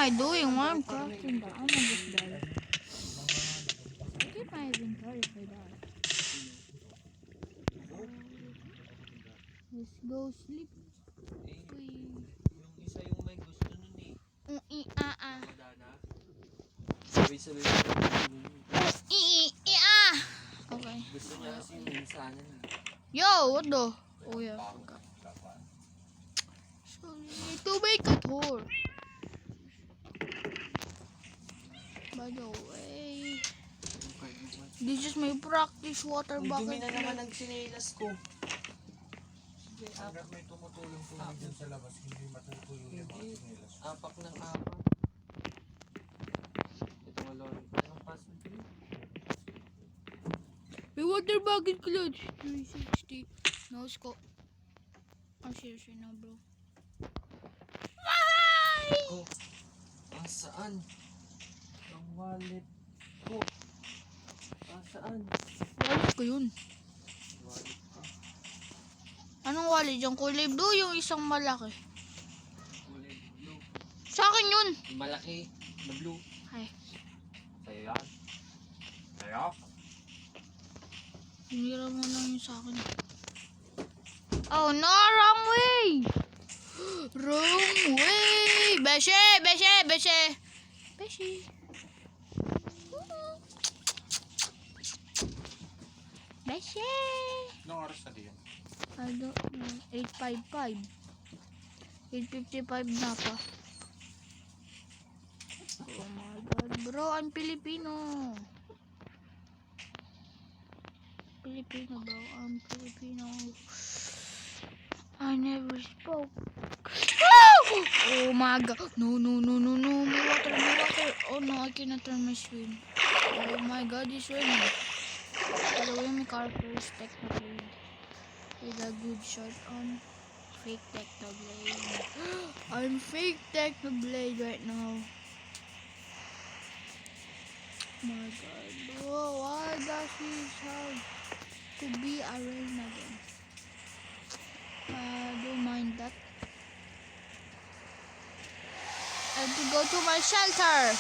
I doing? Why I'm crafting that? I'm gonna just die. Look at my inventory if I die. Let's go sleep. Yung isa yung may gusto nun eh. Wala na. Sabay-sabay mo. Okay. Gusto niya kasi yung minsanan eh. Yo, what the? Oh yeah. Sorry, to make a tour. By the way, this is my practice water Uy, dumi bucket. na naman ang sinelas ko. Hanggat may tumutulong dyan sa labas, hindi matutulong yung mga sinelas. Apak ng apak. Ito nga lord. Anong password ko yun? My water bucket clutch 360. No scope. Oh, seriously, no, bro. Ko. Saan? Ang wallet ko. Saan? Wallet ko yun. Wallet ko. Anong wallet yung kulay blue? Yung isang malaki. Kulay blue. Sa akin yun. Yung malaki na blue. Ay, Sa'yo yan? Sa'yo? hinira mo lang yun sa akin. Oh no, wrong way! Wrong way! Beshe! Beshe! Beshe! Beshe! Beshe! Anong oras na diyan? I don't know. 8:55. 8:55 na pa. Oh my god, bro, I'm Filipino. Filipino, bro. I'm Filipino. I never spoke. Oh my god. No, no, no, no, no. My water, my water. Oh no, I cannot turn my swim. Oh my god, he's swimming. By the way, my character is Technoblade. With a good shot on. Fake Technoblade. I'm fake Technoblade right now. My god, bro, why does he have to be a rain again? Don't mind that. I have to go to my shelter.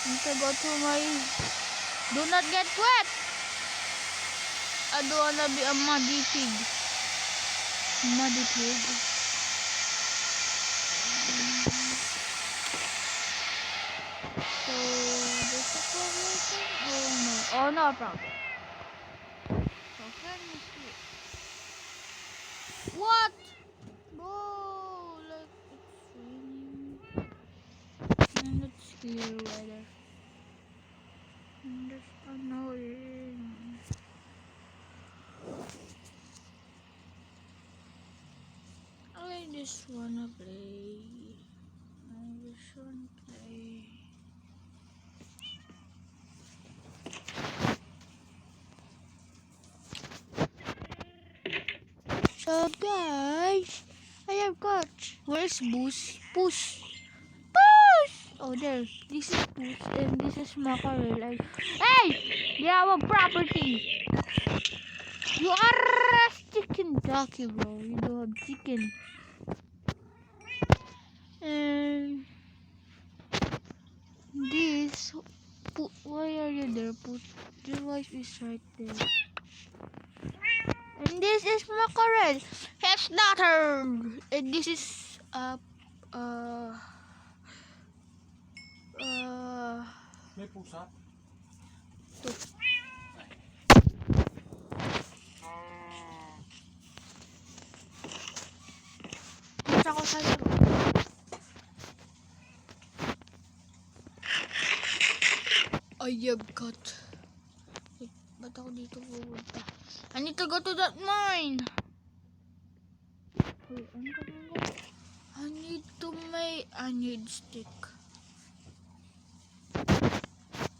I have to go to my... Do not get wet. I don't wanna be a muddy pig. Muddy pig. So, there's a problem. Oh no. Oh no problem. So, can you see? What? Bro, like it's raining. And it's clear weather. And it's annoying. I just wanna play. I just wanna play. So guys, I have got. Where's Boost? Push. Push! Oh there. This is Push and this is Mackerel. Like, hey! They have a property. You are a chicken jockey, bro. You don't have chicken. And this. Why are you there? Put your wife is right there. And this is Mackerel, his daughter. And this is May pusa? Punta ko sa'yo. I have got. Wait, ba't ako dito pupunta? I need to go to that mine. Wait, ano ba? I need stick.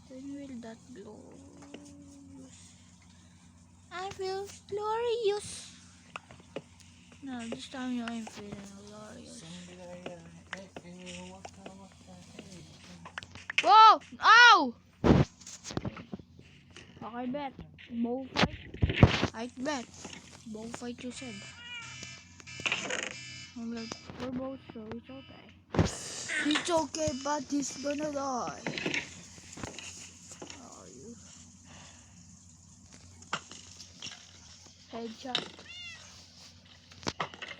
When will that blow? I feel glorious. No, this time I'm feeling glorious. Whoa! Ow! Okay, bet. Bow fight. I bet. Bow fight you said. I'm like, We're both, so it's okay. It's okay, but he's gonna die. Where are you? Headshot.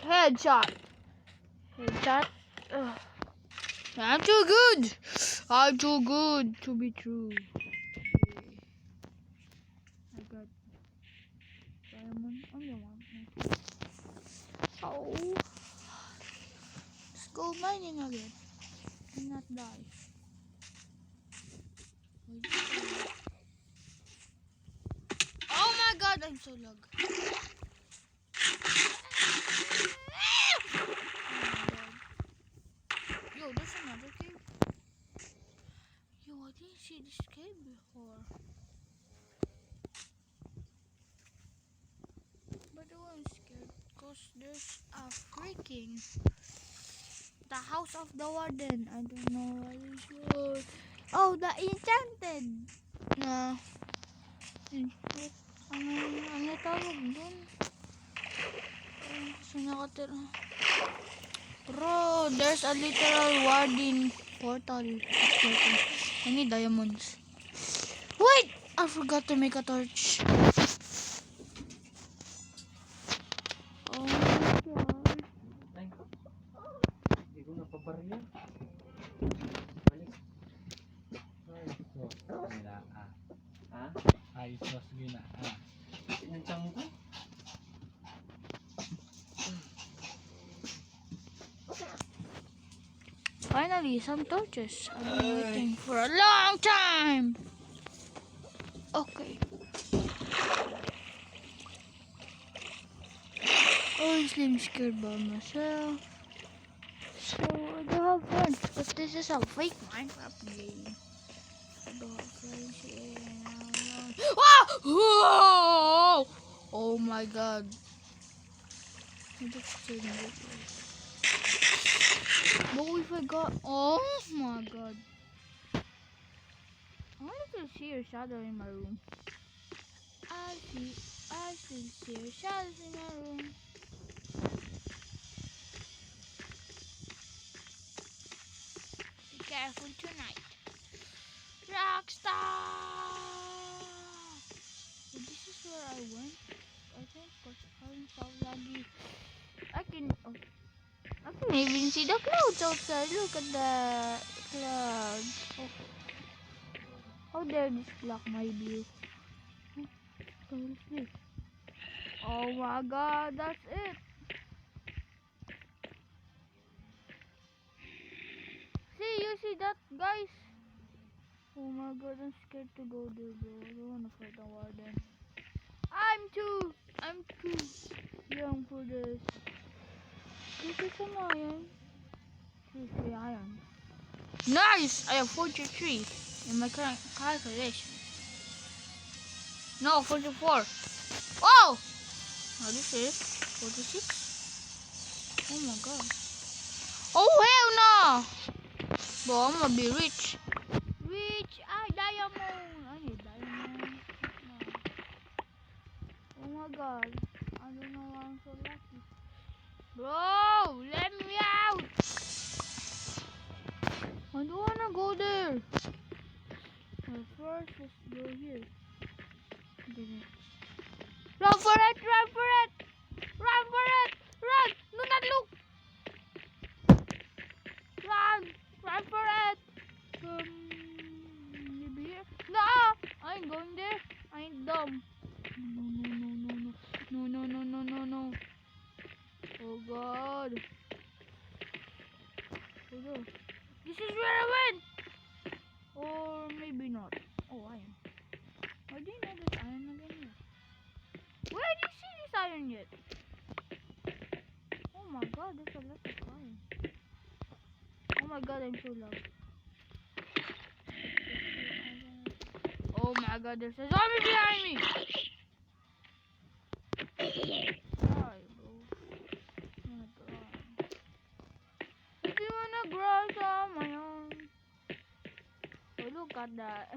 Headshot. Headshot. Ugh. I'm too good. I'm too good to be true. Okay. I got diamond on the one. Oh. Let's go mining again. And not die. Oh my god, I'm so lag. Yo, there's another cave. Yo, I didn't see this cave before. But I'm scared because there's a freaking the house of the warden. I don't know what it is. Oh, the enchanted. No. Ano tawag dun? Kasi nakatira. Bro, there's a literal warden portal. I need diamonds. Wait! I forgot to make a torch. Oh my god. Ay, hindi ko napabarya. Balik. Ay, wala ah. Ha? Ay, sos gina. Sinansyang ko? Finally, some torches. I've been waiting for a long time. Okay. Honestly, I'm scared by myself. So I don't have friends. But this is a fake Minecraft game. I don't have friends here. Ah! Whoa! Oh my god. I just didn't get it. But we forgot. Oh my god. I wanted to see your shadow in my room. I still see your shadows in my room. Be careful tonight. Rockstar! So this is where I went. I think because I'm so lucky. I can even see the clouds outside. Look at the clouds. Oh, how dare this block my view? What is this? Oh my god, that's it. See, you see that, guys? Oh my god, I'm scared to go there, bro. I don't wanna fight the warden. I'm too young for this. This is some iron. 3 iron. Nice! I have 43 in my current calculation. No, 44. Oh! Now this is 46. Oh my god. Oh hell no! Bro, I'm gonna be rich. Rich! Diamond! I need diamond. No. Oh my god. I don't know why I'm so lucky. Bro, let me out! I don't wanna go there. But first, let's go here. Run for it! Run for it! Run for it! Run! Do not look! Run! Run for it! Maybe here? No! I ain't going there. I ain't dumb. No. Oh god. Oh no. This is where I went! Or maybe not. Oh, iron. Why do you know this iron again here? Where do you see this iron yet? Oh my god, there's a lot of iron. Oh my god, I'm so loud. Oh my god, there's a zombie behind me! Why, bro? If you wanna grow on my own. Oh, look at that.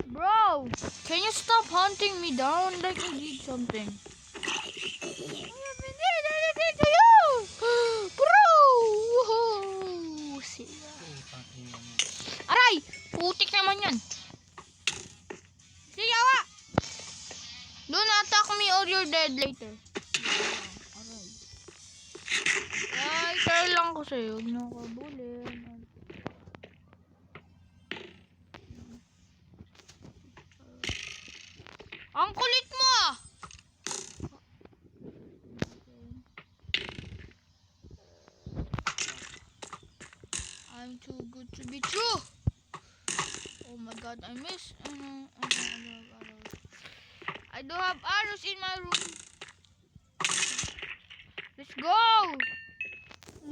Bro, can you stop hunting me down like you did something? yan. Sige, awa! Don't attack me or you're dead later. Aray. Ay, try lang ko sa'yo. Huwag na ako bulin. Ang kulit mo ah! I'm too good to be true. Oh my god, I miss. I don't have arrows in my room. Let's go.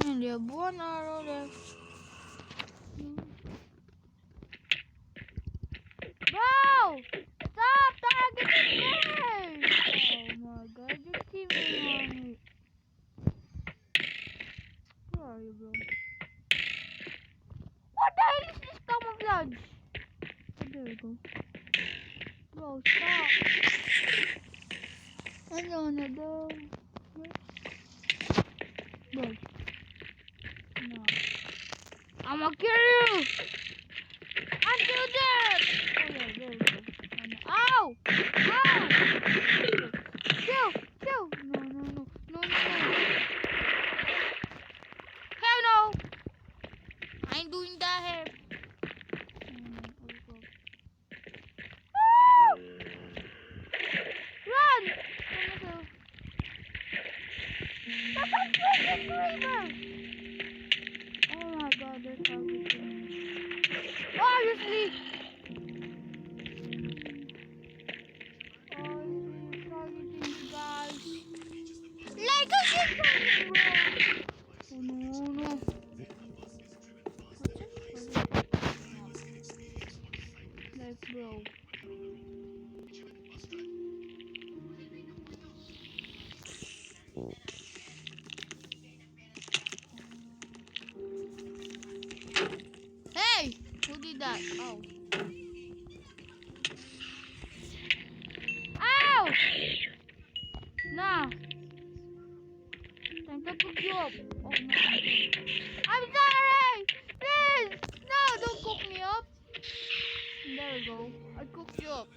Hindi have one arrow left. Bro! Stop targeting me! Oh my god, you're teaming on me. Where are you, bro? What the hell is this camouflage? Oh, there we go. Bro, stop. Ano na daw? Bro. No. I'ma kill you! Undo that! Oh, yeah, there we go. Ow! Ow! Kill! Kill! No, no, no. No, no, no. Hell no! I ain't doing that here. Run! That's a freaking creeper! Oh my god, they're targeting me. Obviously! Obviously, targeting you guys. Like a good target, bro! Oh no, no. Like, bro. Hey! Who did that? Oh. Ow! Nah. Time to cook you up. Oh no. I'm sorry! Please! No, don't cook me up. There we go. I cooked you up.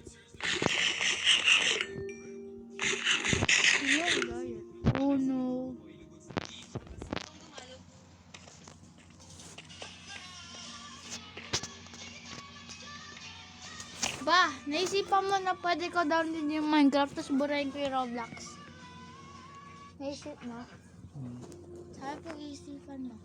Oh no. Ba, naisipan mo na pwede ko download yung Minecraft tapos burahin ko yung Roblox. Naisip mo? Sabi ko isipan mo.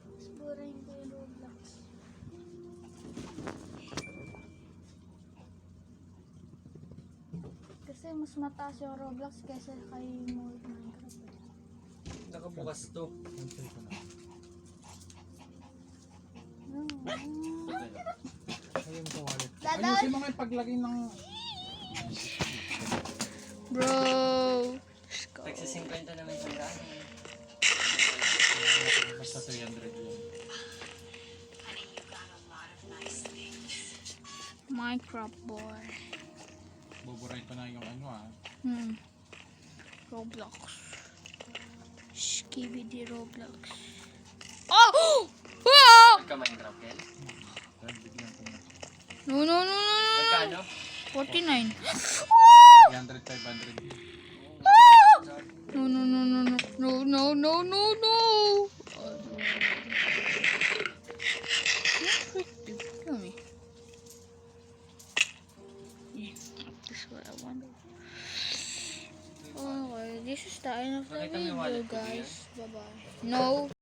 Tapos burahin ko yung Roblox. Kasi mas mataas yung Roblox kaysa kay Minecraft. Nakabukas to. Ayun po, wallet. Dadal- Ayusin mo nga yung paglagay ng... Bro! Tagsa 50 naman sa daan. Basta 300 yun. Minecraft boy. Buburay pa na yung ano ah. Roblox. Skibidi Roblox. Oh! Ah! Nagka-Minecraft yan? Dahil bigyan ko na. No, no, no, no, no. Magkano? 49. 300, 500. No, no, no, no, no. No, no, no, no, no. Kill me. Yeah, that's what I want. Okay, this is the end of the Nakita mo yung video, wallet ko guys. Bye-bye. No.